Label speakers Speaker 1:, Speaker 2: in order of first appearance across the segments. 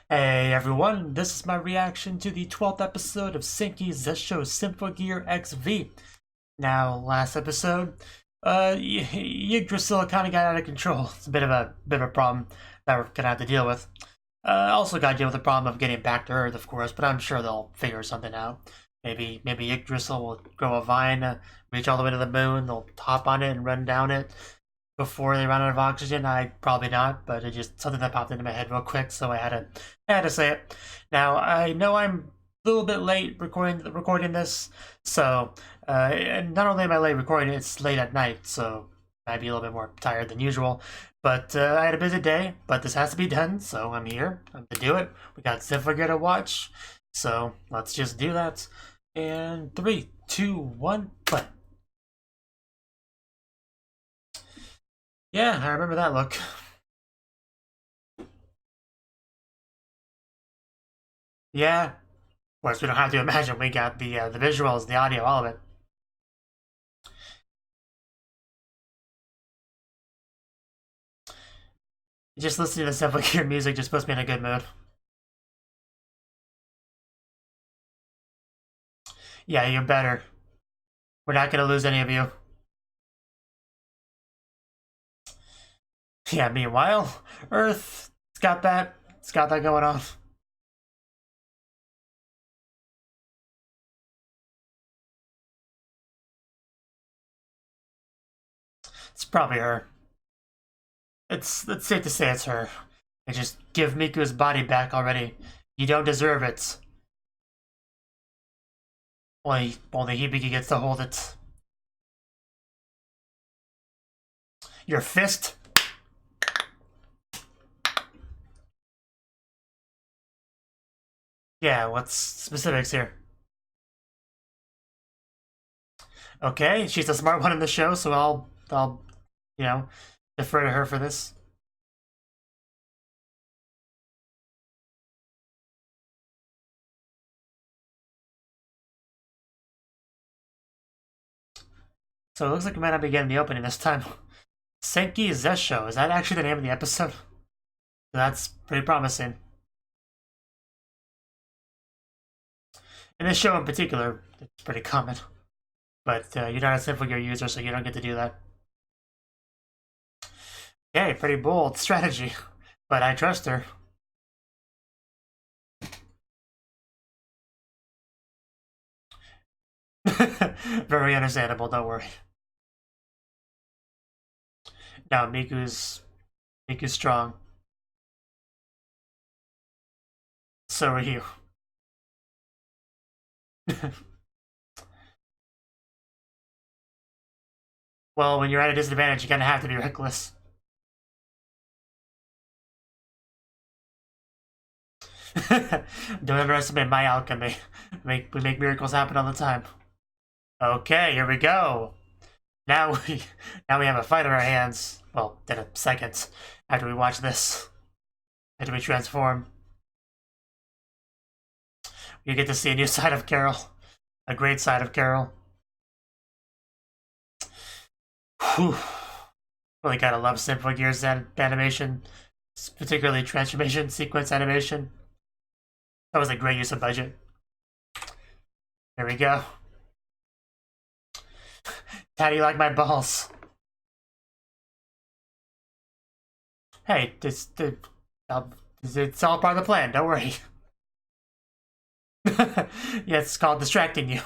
Speaker 1: Hey everyone, this is my reaction to the 12th episode of Senki Zesshou Symphogear XV. Now, last episode, Yggdrasil kind of got out of control. It's a bit of a problem that we're gonna have to deal with. Also got to deal with the problem of getting back to Earth, of course, but I'm sure they'll figure something out. Maybe Yggdrasil will grow a vine, reach all the way to the moon, they'll hop on it and run down it before they run out of oxygen. I probably not, but it just something that popped into my head real quick, so I had to say it. Now I know I'm a little bit late recording this, so and not only am I late recording it, it's late at night, so I might be a little bit more tired than usual. But I had a busy day, but this has to be done, so I'm here. I'm to do it. We got Symphogear to watch, so let's just do that. And 3, 2, 1, play. Yeah, I remember that look. Yeah. Of course, we don't have to imagine. We got the visuals, the audio, all of it. Just listening to stuff like your music just puts me in a good mood. Yeah, you're better. We're not gonna lose any of you. Yeah, meanwhile, Earth, it's got that going on. It's probably her. It's safe to say it's her. And just give Miku's body back already. You don't deserve it. Only Hibiki gets to hold it. Your fist? Yeah, what's specifics here? Okay, she's the smart one in the show, so I'll defer to her for this. So it looks like we might not be getting the opening this time. Senki Zesshou, is that actually the name of the episode? That's pretty promising. In this show in particular, it's pretty common. But you're not a Symphogear user, so you don't get to do that. Okay, pretty bold strategy. But I trust her. Very understandable, don't worry. No, Miku's strong. So are you. Well, when you're at a disadvantage, you kind of have to be reckless. Don't underestimate my alchemy. We make miracles happen all the time. Okay, here we go. Now we have a fight on our hands. Well, in a second after we watch this. After we transform. You get to see a new side of Carol. A great side of Carol. Whew. Really gotta love Symphogear's animation. Particularly transformation sequence animation. That was a great use of budget. There we go. How do you like my balls? Hey, it's all part of the plan, don't worry. Yeah, it's called distracting you.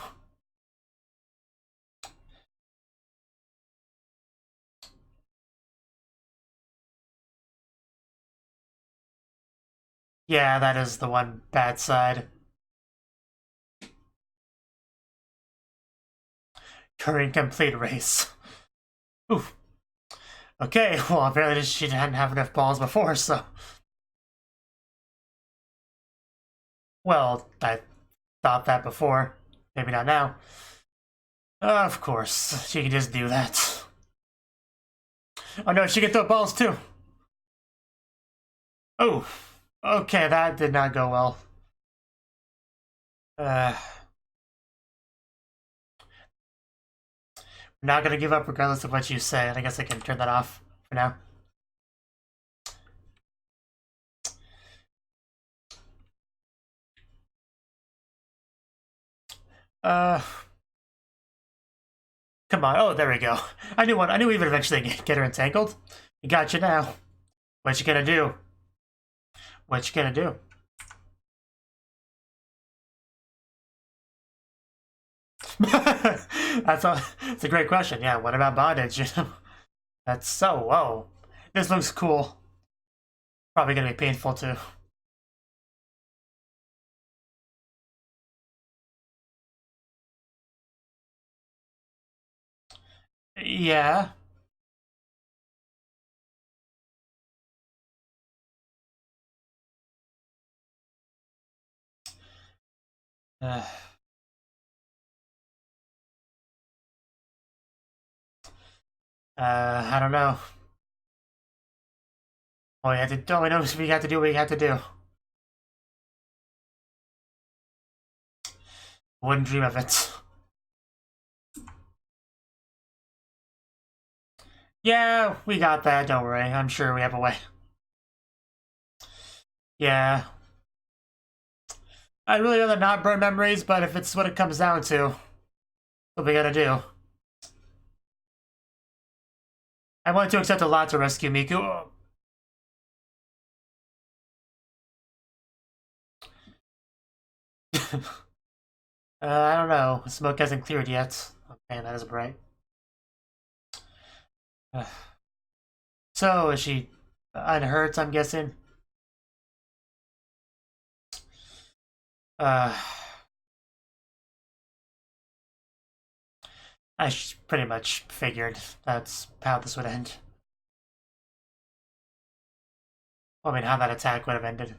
Speaker 1: Yeah, that is the one bad side. Current complete race. Oof. Okay, well, apparently she didn't have enough balls before, so... Well, I thought that before. Maybe not now. Of course, she can just do that. Oh no, she can throw balls too! Oh, okay, that did not go well. I'm not gonna give up regardless of what you say, and I guess I can turn that off for now. Uh, come on. Oh, there we go. I knew we would eventually get her entangled. You got you now. What you gonna do? What you gonna do? That's a great question. Yeah, what about bondage? That's so whoa. This looks cool. Probably gonna be painful too. Yeah. Uh, I don't know. Oh, we have to. Oh, we know we have to do what we have to do. Wouldn't dream of it. Yeah, we got that. Don't worry. I'm sure we have a way. Yeah. I'd really rather not burn memories, but if it's what it comes down to, what we gotta do. I want to accept a lot to rescue Miku. I don't know. Smoke hasn't cleared yet. Oh, man, that is bright. So, is she unhurt, I'm guessing? Uh, I pretty much figured that's how this would end. I mean, how that attack would have ended.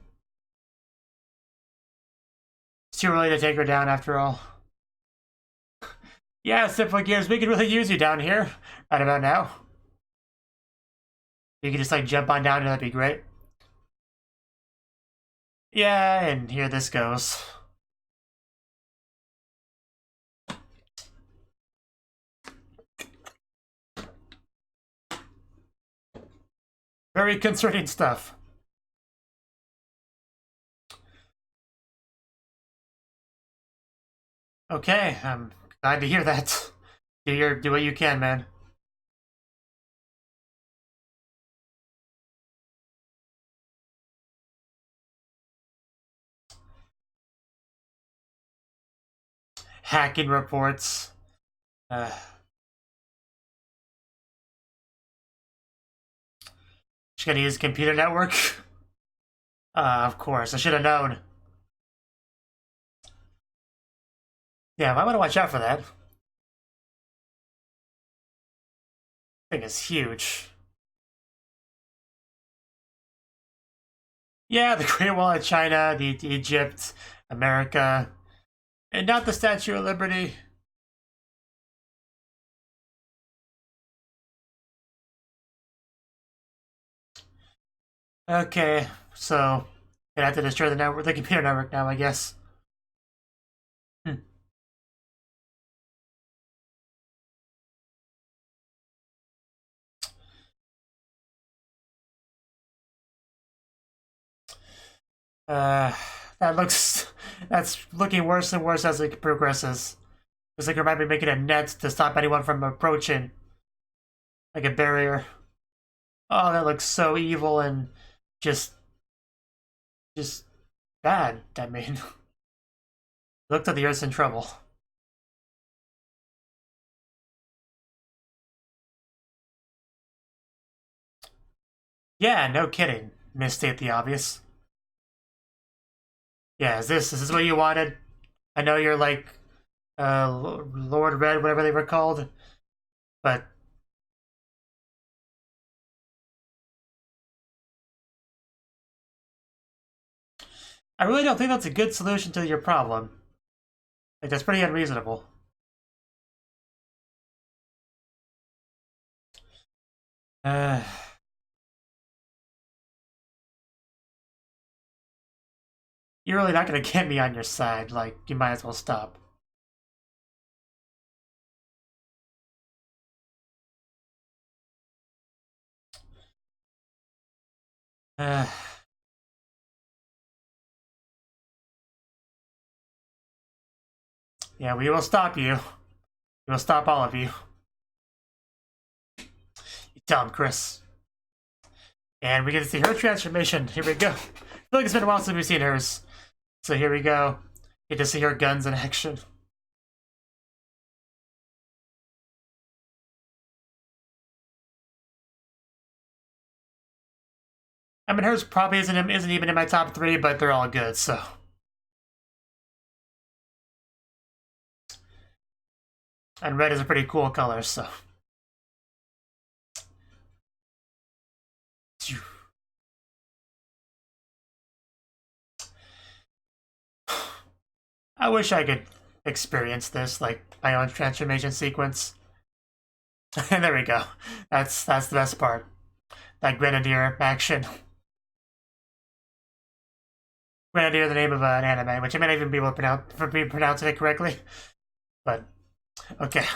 Speaker 1: It's too early to take her down after all. Yeah, Symphogears, we could really use you down here right about now. You could just like jump on down and that'd be great. Yeah, and here this goes. Very concerning stuff. Okay, I'm glad to hear that. Do what you can, man. Hacking reports. She's gonna use computer network. Of course, I should have known. Yeah, I want to watch out for that. Thing is huge. Yeah, the Great Wall of China, the Egypt, America, and not the Statue of Liberty. Okay, so gonna have to destroy the network, the computer network now, I guess. Hmm. Uh, that's looking worse and worse as it progresses. Looks like we might be making a net to stop anyone from approaching, like a barrier. Oh, that looks so evil and just, just bad. I mean, looked like the Earth's in trouble. Yeah, no kidding. Misstate the obvious. Yeah, is this what you wanted? I know you're like Lord Red, whatever they were called, but I really don't think that's a good solution to your problem. Like that's pretty unreasonable. Uh, you're really not gonna get me on your side. Like you might as well stop. Uh, Yeah, we will stop you. We will stop all of you. You tell him, Chris. And we get to see her transformation. Here we go. I feel like it's been a while since we've seen hers. So here we go. Get to see her guns in action. I mean, hers probably isn't even in my top 3, but they're all good, so. And red is a pretty cool color, so. I wish I could experience this, like my own transformation sequence. And there we go. That's the best part. That Grenadier action. Grenadier, the name of an anime, which I may not even be able to be pronouncing it correctly. But okay.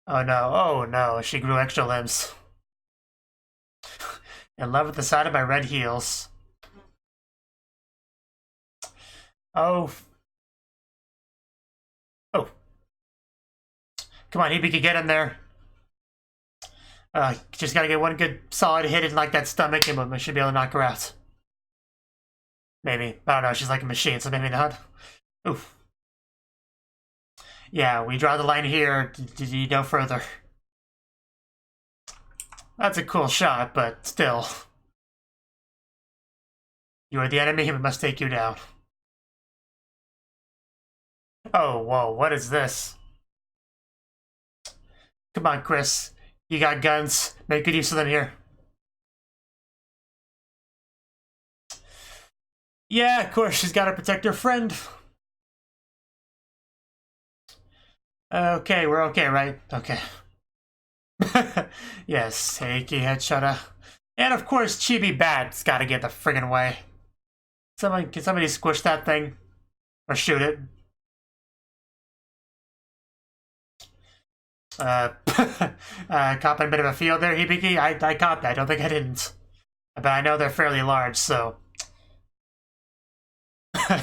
Speaker 1: Oh no, she grew extra limbs. In love with the side of my red heels. Oh. Oh. Come on, Hibiki, get in there. Just gotta get one good solid hit in like that stomach and we should be able to knock her out. Maybe. I don't know, she's like a machine, so maybe not. Oof. Yeah, we draw the line here. Did you go further? That's a cool shot, but still. You are the enemy, we must take you down. Oh, whoa, what is this? Come on, Chris. You got guns. Make good use of them here. Yeah, of course, she's got to protect her friend. Okay, we're okay, right? Okay. Yes, Heiki headshot. And of course, Chibi Bat's got to get the friggin' way. Can somebody squish that thing? Or shoot it? Caught a bit of a field there, Hibiki. I caught that. I don't think I didn't. But I know they're fairly large, so.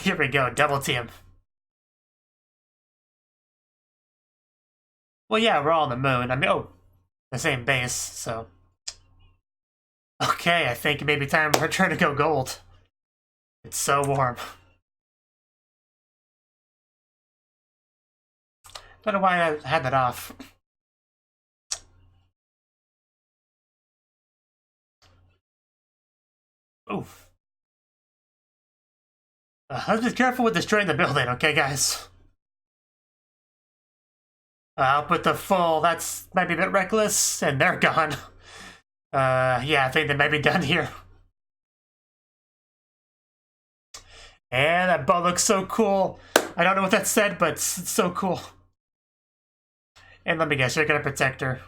Speaker 1: Here we go, double team. Well, yeah, we're all on the moon. I mean, the same base, so. Okay, I think it may be time for her turn to go gold. It's so warm. Don't know why I had that off. Oof. Let's be careful with destroying the building, okay, guys? I'll put the full, that's might be a bit reckless, and they're gone. Yeah, I think they might be done here. And that bow looks so cool. I don't know what that said, but it's so cool. And let me guess, you're gonna protect her.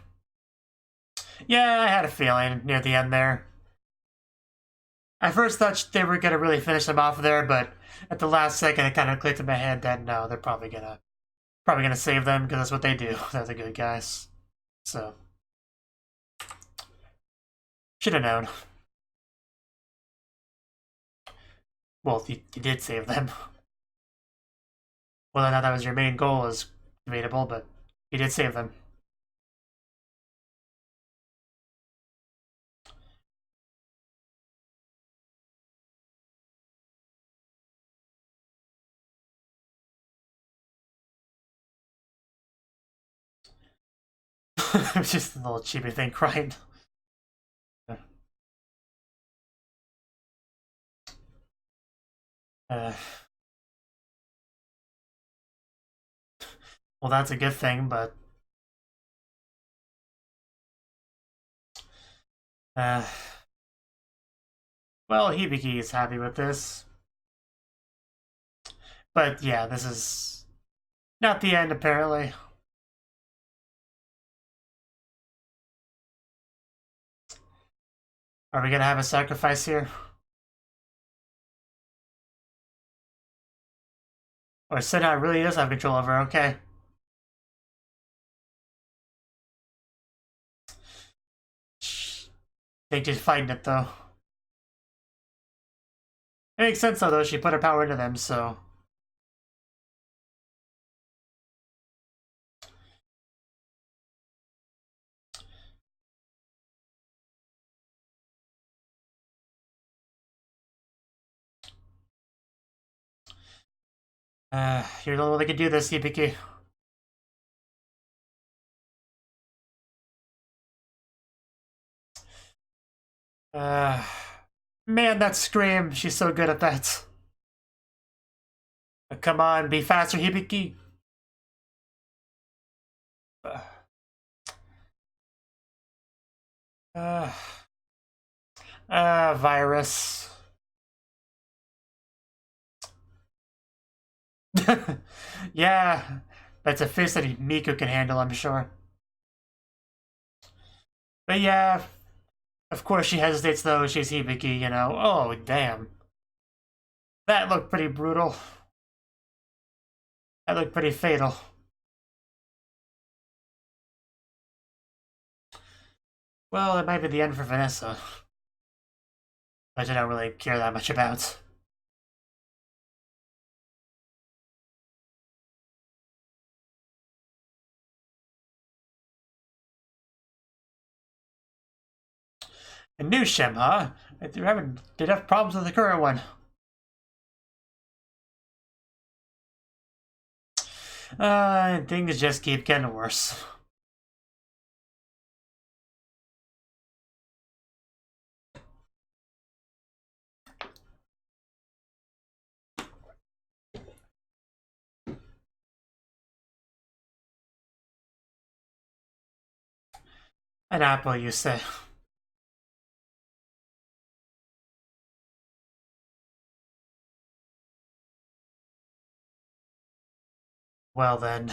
Speaker 1: Yeah, I had a feeling near the end there. I first thought they were gonna really finish them off there, but at the last second, it kind of clicked in my head that no, they're probably gonna save them because that's what they do. They're the good guys. So should have known. Well, you did save them. Whether or not that was your main goal is debatable, but you did save them. It's just a little chibi thing crying. Well, that's a good thing, but well, Hibiki is happy with this. But yeah, this is not the end, apparently. Are we gonna have a sacrifice here? Or Senna really does have control over her, okay. They just fighting it though. It makes sense though, she put her power into them, so... you're the only one that can do this, Hibiki. Man, that scream, she's so good at that. Come on, be faster, Hibiki. Virus. Yeah, that's a fist that Miku can handle, I'm sure. But yeah, of course she hesitates though, she's Hibiki, you know. Oh, damn. That looked pretty brutal. That looked pretty fatal. Well, it might be the end for Vanessa. Which I don't really care that much about. A new Shem, huh? Did have problems with the current one. Things just keep getting worse. An apple, you say? Well then.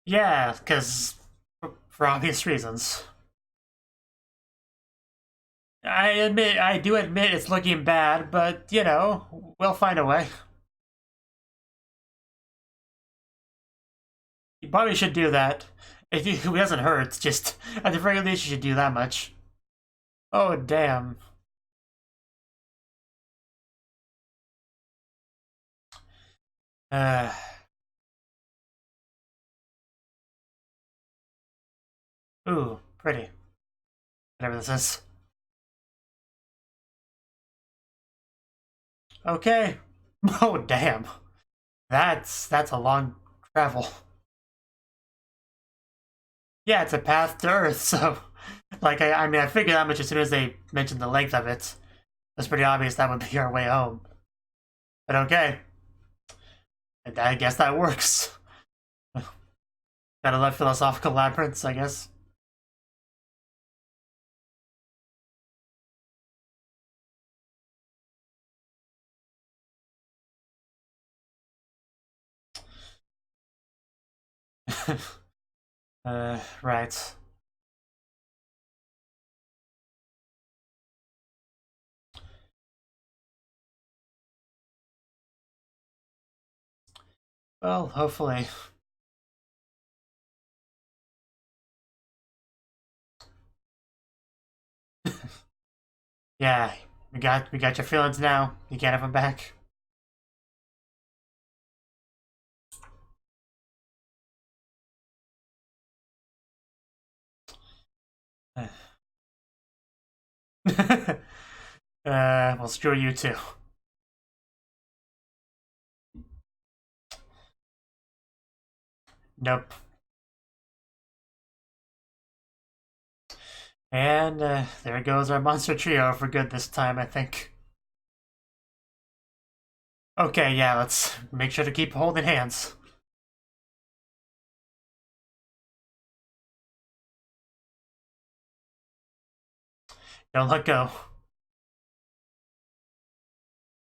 Speaker 1: Yeah, because for obvious reasons. I do admit it's looking bad, but you know, we'll find a way. You probably should do that. If he doesn't hurt, just at the very least, you should do that much. Oh damn. Uh. Ooh, pretty. Whatever this is. Okay. Oh damn. That's a long travel. Yeah, it's a path to Earth, so like I mean I figured that much as soon as they mentioned the length of it. It's pretty obvious that would be our way home. But okay. And I guess that works. Gotta love philosophical labyrinths, I guess. Right. Well, hopefully. Yeah, we got your feelings now. You can't have them back. Well, screw you too. Nope. And there goes our monster trio for good this time, I think. Okay, yeah, let's make sure to keep holding hands. Don't let go.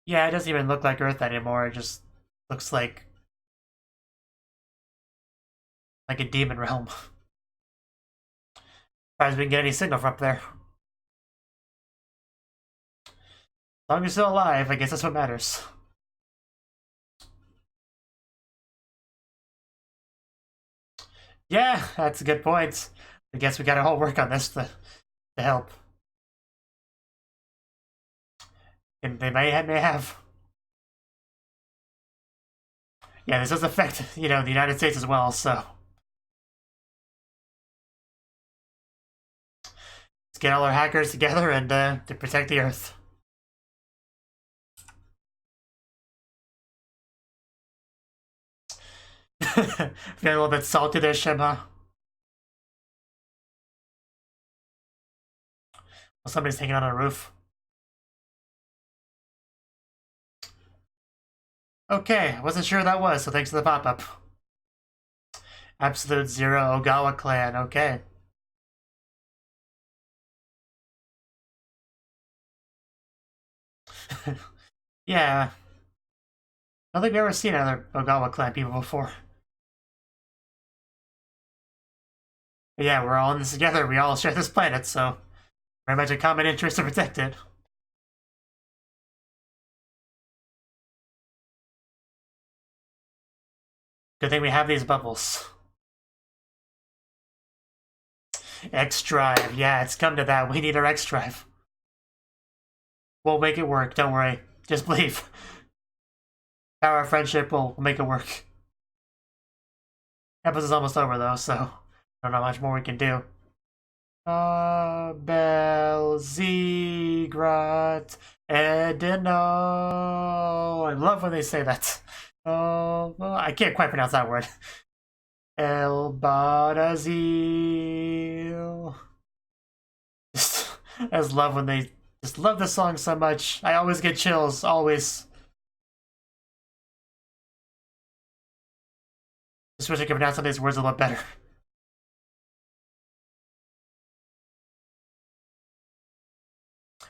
Speaker 1: Yeah, it doesn't even look like Earth anymore. It just looks like a demon realm. Surprised we can get any signal from up there. As long as you're still alive, I guess that's what matters. Yeah, that's a good point. I guess we gotta all work on this to help. And they may have. Yeah, this does affect, the United States as well, so. Let's get all our hackers together and to protect the Earth. Feeling a little bit salty there, Shim, huh? Well, somebody's hanging on a roof. Okay, wasn't sure who that was, so thanks for the pop-up. Absolute Zero Ogawa Clan, okay. Yeah. I don't think we've ever seen other Ogawa Clan people before. But yeah, we're all in this together. We all share this planet, so very much a common interest to protect it. Good thing we have these bubbles. X drive, yeah, it's come to that. We need our X drive. We'll make it work, don't worry. Just believe. Power of friendship will make it work. Episode's almost over though, so I don't know how much more we can do. Belzigrat Edino. I love when they say that. Well, I can't quite pronounce that word. El Barazil. I just love when they just love the song so much. I always get chills, always. Just wish I could pronounce some of these words a little better.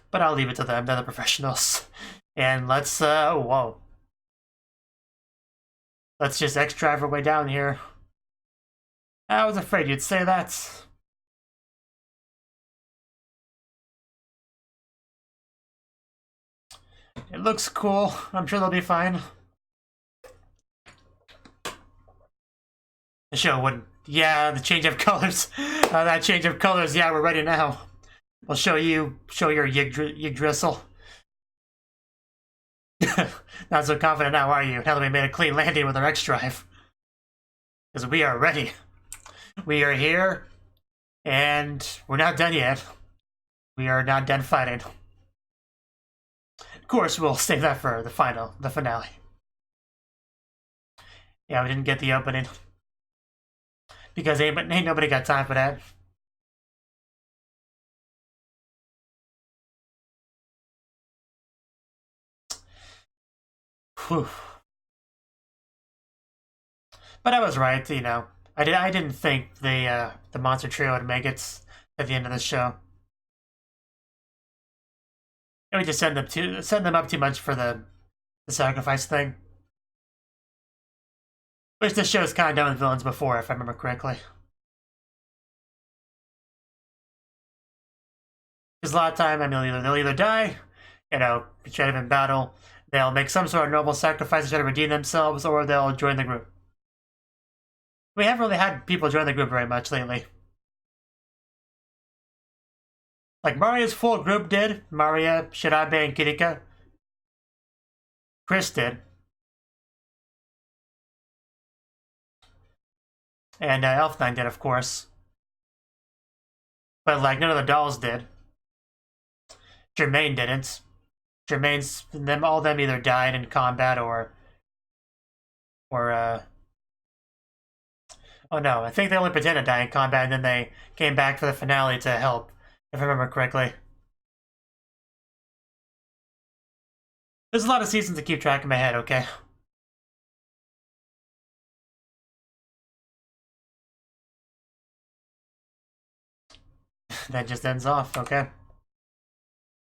Speaker 1: But I'll leave it to them, they're the professionals. And let's, whoa. Let's just X-drive our way down here. I was afraid you'd say that. It looks cool. I'm sure they'll be fine. The show wouldn't. Yeah, the change of colors. That change of colors. Yeah, we're ready now. We'll show your Yggdrasil. Not so confident now, are you? Now that we made a clean landing with our X drive. Because we are ready. We are here, and we're not done yet. We are not done fighting. Of course, we'll save that for the finale. Yeah, we didn't get the opening. Because ain't nobody got time for that. Whew. But I was right, I didn't think the monster trio would make it at the end of the show. And we just send them up too much for the sacrifice thing. Which this show's kind of done with villains before, if I remember correctly. Because a lot of time, they'll either die, instead of in battle, they'll make some sort of noble sacrifice to try to redeem themselves, or they'll join the group. We haven't really had people join the group very much lately. Like Maria's full group did. Maria, Shirabe, and Kirika. Chris did. And Elf9 did, of course. But like none of the dolls did. Jermaine didn't. All of them either died in combat or oh no, I think they only pretended to die in combat and then they came back for the finale to help, if I remember correctly. There's a lot of seasons to keep track in my head, okay? That just ends off, okay?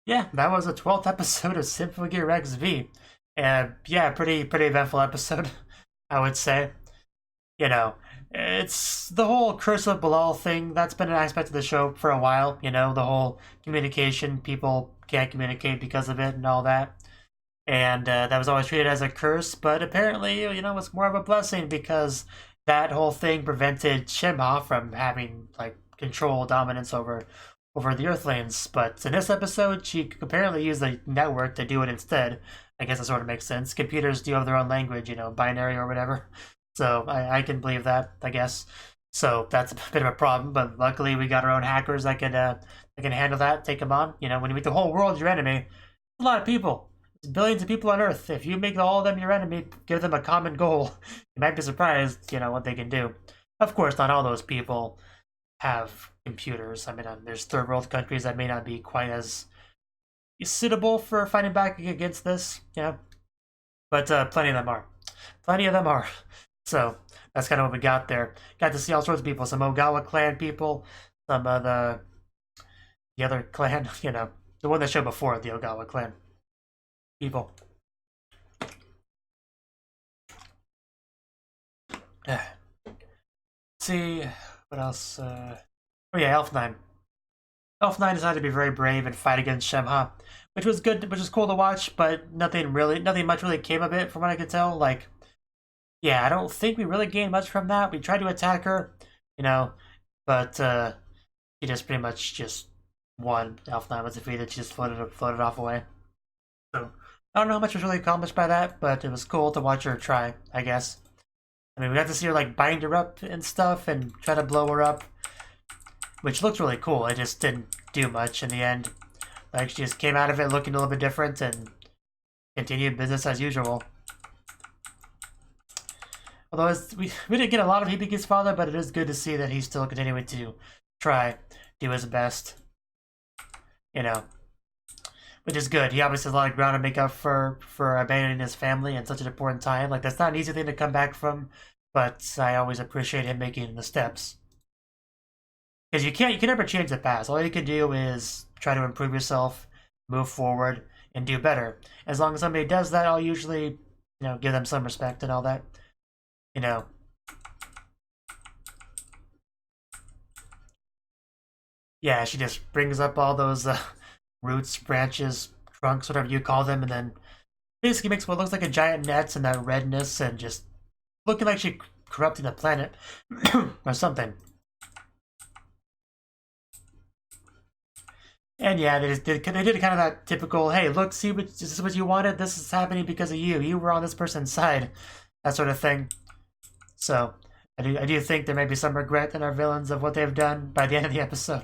Speaker 1: Yeah, that was the 12th episode of Sim Foh Geah XV. Yeah, pretty eventful episode, I would say. It's the whole Curse of Bilal thing. That's been an aspect of the show for a while. The whole communication. People can't communicate because of it and all that. And that was always treated as a curse. But apparently, it's more of a blessing because that whole thing prevented Shimha from having, control dominance over the Earthlings. But in this episode, she apparently used the network to do it instead. I guess that sort of makes sense. Computers do have their own language, binary or whatever. So I can believe that, I guess. So that's a bit of a problem, but luckily we got our own hackers that can handle that, take them on. When you make the whole world your enemy, a lot of people. There's billions of people on Earth. If you make all of them your enemy, give them a common goal, you might be surprised, what they can do. Of course, not all those people have computers. I mean, there's third world countries that may not be quite as suitable for fighting back against this, but plenty of them are. Plenty of them are. So that's kind of what we got there. Got to see all sorts of people. Some Ogawa clan people, some of the other clan, the one that showed before, the Ogawa clan people. Let's see, what else? Oh yeah, Elf 9. Elf 9 decided to be very brave and fight against Shemha, which was good, which was cool to watch, but nothing much really came of it from what I could tell. Like, yeah, I don't think we really gained much from that. We tried to attack her, but she just pretty much just won. Elf 9 was defeated. She just floated off away. So I don't know how much was really accomplished by that, but it was cool to watch her try, I guess. I mean, we got to see her like bind her up and stuff and try to blow her up, which looked really cool. It just didn't do much in the end. Like, she just came out of it looking a little bit different and continued business as usual. Although we didn't get a lot of Hibiki's father, but it is good to see that he's still continuing to try, do his best. Which is good. He obviously has a lot of ground to make up for abandoning his family in such an important time. Like, that's not an easy thing to come back from, but I always appreciate him making the steps. Because you can never change the past. All you can do is try to improve yourself, move forward, and do better. As long as somebody does that, I'll usually, give them some respect and all that. Yeah, she just brings up all those roots, branches, trunks, whatever you call them, and then basically makes what looks like a giant net and that redness and just looking like she corrupting the planet or something. And yeah, they did kind of that typical, hey, look, see, this is what you wanted, this is happening because of you. You were on this person's side, that sort of thing. So, I do think there may be some regret in our villains of what they've done by the end of the episode,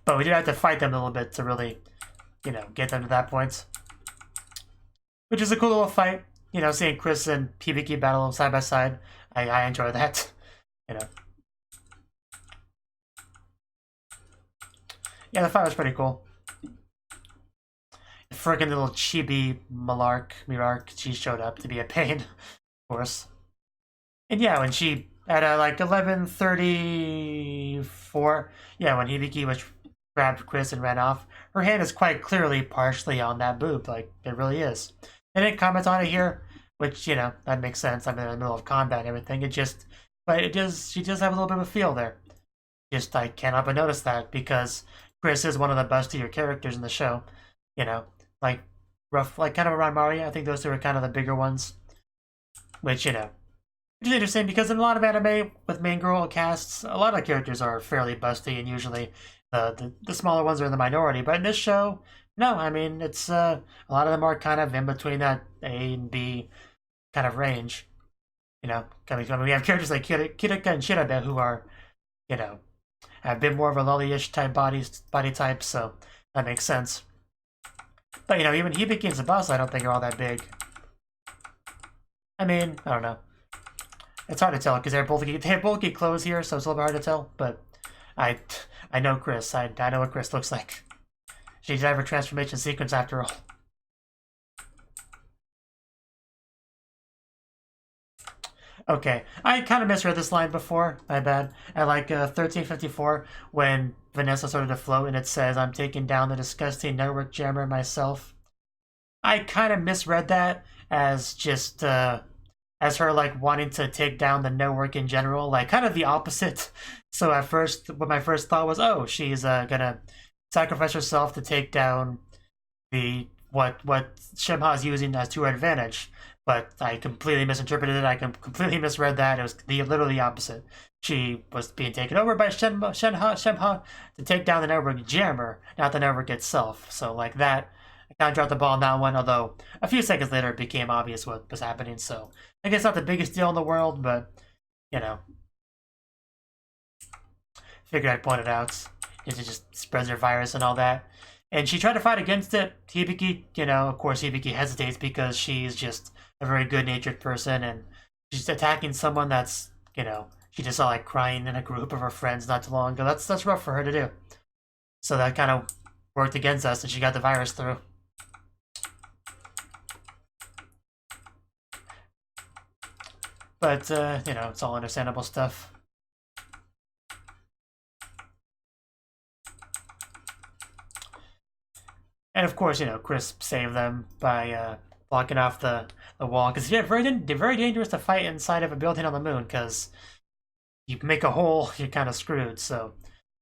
Speaker 1: But we did have to fight them a little bit to really, get them to that point. Which is a cool little fight, seeing Chris and Hibiki battle side by side. I enjoy that, Yeah, the fight was pretty cool. The friggin' little chibi Mirark, she showed up to be a pain, of course. And yeah, when she, at like 11:34, yeah, when Hibiki grabbed Chris and ran off, her hand is quite clearly partially on that boob, like, it really is. They didn't comment on it here, which, that makes sense. I'm in the middle of combat and everything. She does have a little bit of a feel there. I can't help but notice that, because Chris is one of the bustier characters in the show, like kind of around Maria. I think those two are kind of the bigger ones, which, which is interesting because in a lot of anime with main girl casts, a lot of characters are fairly busty, and usually the smaller ones are in the minority. But in this show, no, I mean, it's a lot of them are kind of in between that A and B kind of range. We have characters like Kirika and Shirabe who are, have a bit more of a lolly-ish type body type, so that makes sense. But even Hibiki and Tsubasa I don't think are all that big. I mean, I don't know. It's hard to tell because they have bulky clothes here, so it's a little bit hard to tell. But I know Chris. I know what Chris looks like. She did have her transformation sequence after all. Okay, I kind of misread this line before. My bad. At like 13:54, when Vanessa started to float, and it says, "I'm taking down the disgusting network jammer myself." I kind of misread that as just as her like wanting to take down the network in general, like kind of the opposite. So at first, what my first thought was, oh, she's gonna sacrifice herself to take down the what Shemha is using as to her advantage. but I completely misinterpreted it. I completely misread that. It was literally the opposite. She was being taken over by Shemha to take down the network jammer, not the network itself. So like that, I kind of dropped the ball on that one, although a few seconds later it became obvious what was happening. So I guess not the biggest deal in the world, but, you know, figured I'd point it out. It just spreads their virus and all that. And she tried to fight against it. Hibiki, of course, Hibiki hesitates because she's just a very good-natured person, and she's attacking someone that's, she just saw like crying in a group of her friends not too long ago. That's rough for her to do. So that kind of worked against us, and she got the virus through. But it's all understandable stuff. And of course, Chris saved them by blocking off the wall, because yeah, very dangerous to fight inside of a building on the moon, because you make a hole, you're kind of screwed. So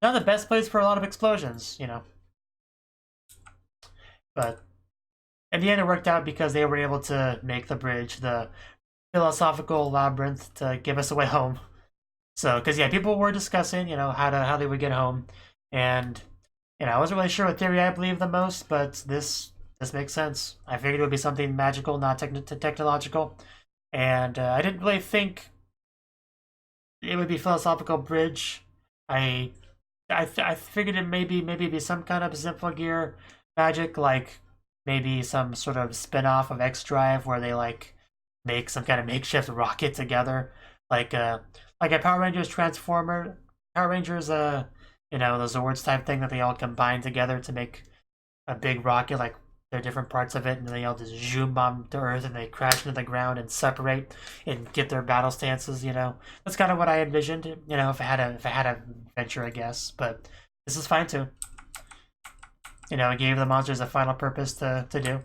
Speaker 1: not the best place for a lot of explosions, But in the end, it worked out because they were able to make the bridge, the philosophical labyrinth, to give us a way home. So, because yeah, people were discussing, how they would get home, and I wasn't really sure what theory I believed the most, but this makes sense. I figured it would be something magical, not technological, and I didn't really think it would be philosophical bridge. I figured it maybe be some kind of Sim Foh magic, like maybe some sort of spin-off of X Drive where they like make some kind of makeshift rocket together, like a Power Rangers Transformer, Power Rangers the Zords type thing that they all combine together to make a big rocket, like they're different parts of it, and they all just zoom bomb to Earth and they crash into the ground and separate and get their battle stances. That's kind of what I envisioned. If I had a venture, I guess. But this is fine too. It gave the monsters a final purpose to do.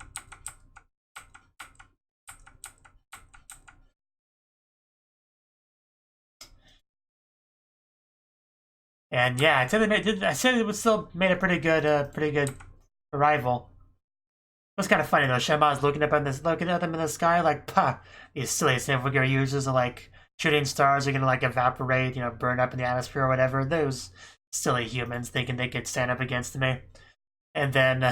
Speaker 1: And yeah, I said it would still made a pretty good arrival. It was kind of funny though. Shema's looking at them in the sky, like, "Pah, these silly Symphogear users are like shooting stars are gonna like evaporate, burn up in the atmosphere or whatever." Those silly humans thinking they could stand up against me. And then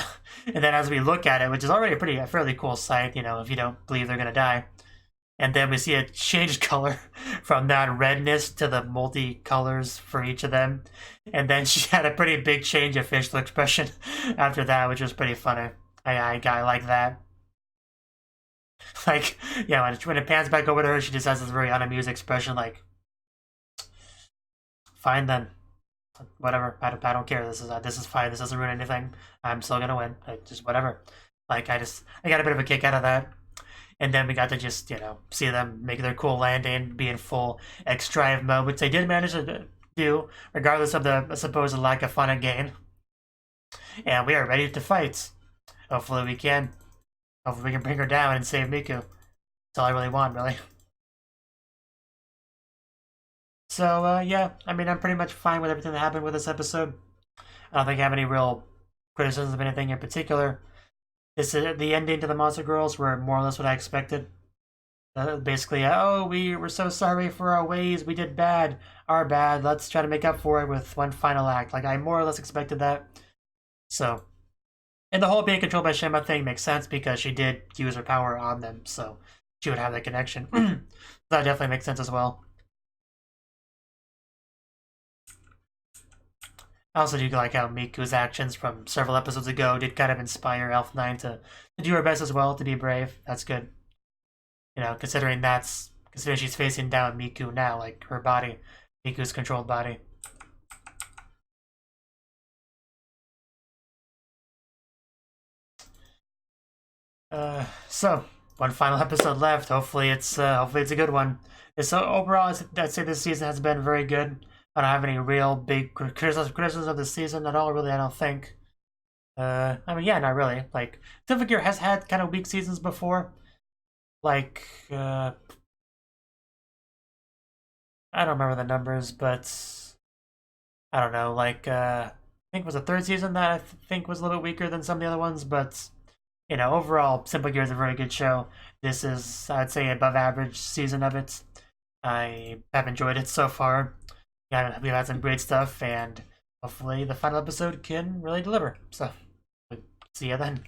Speaker 1: as we look at it, which is already a fairly cool sight, if you don't believe they're gonna die. And then we see it change color from that redness to the multi-colors for each of them. And then she had a pretty big change of facial expression after that, which was pretty funny. I like that. Like, yeah, when it pans back over to her, she just has this very unamused expression, like, fine then. Whatever, I don't care. This is fine. This doesn't ruin anything. I'm still gonna win. Just whatever. Like, I got a bit of a kick out of that. And then we got to just, see them make their cool landing, be in full X Drive mode, which they did manage to do, regardless of the supposed lack of fun and gain. And we are ready to fight. Hopefully we can. Hopefully we can bring her down and save Miku. That's all I really want, really. So, yeah, I mean, I'm pretty much fine with everything that happened with this episode. I don't think I have any real criticisms of anything in particular. The ending to the Monster Girls were more or less what I expected. Basically, we were so sorry for our ways, we did bad, our bad, let's try to make up for it with one final act. Like, I more or less expected that. So, and the whole being controlled by Shenmue thing makes sense because she did use her power on them, so she would have that connection. That definitely makes sense as well. I also do like how Miku's actions from several episodes ago did kind of inspire Elf9 to do her best as well, to be brave. That's good. Considering she's facing down Miku now, like her body, Miku's controlled body. So one final episode left. Hopefully it's a good one. So overall, I'd say this season has been very good. I don't have any real big criticisms of the season at all, really, I don't think. I mean, yeah, not really. Like, Symphogear has had kind of weak seasons before. Like, I don't remember the numbers, but I don't know. Like, I think it was the third season that I think was a little bit weaker than some of the other ones, but overall, Symphogear is a very good show. This is, I'd say, above average season of it. I have enjoyed it so far. Yeah, we've had some great stuff, and hopefully the final episode can really deliver. So, see you then.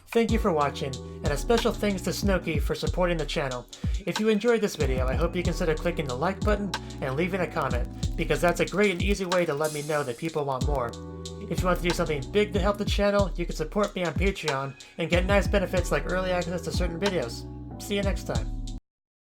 Speaker 1: Thank you for watching, and a special thanks to Cnouki for supporting the channel. If you enjoyed this video, I hope you consider clicking the like button and leaving a comment, because that's a great and easy way to let me know that people want more. If you want to do something big to help the channel, you can support me on Patreon and get nice benefits like early access to certain videos. See you next time.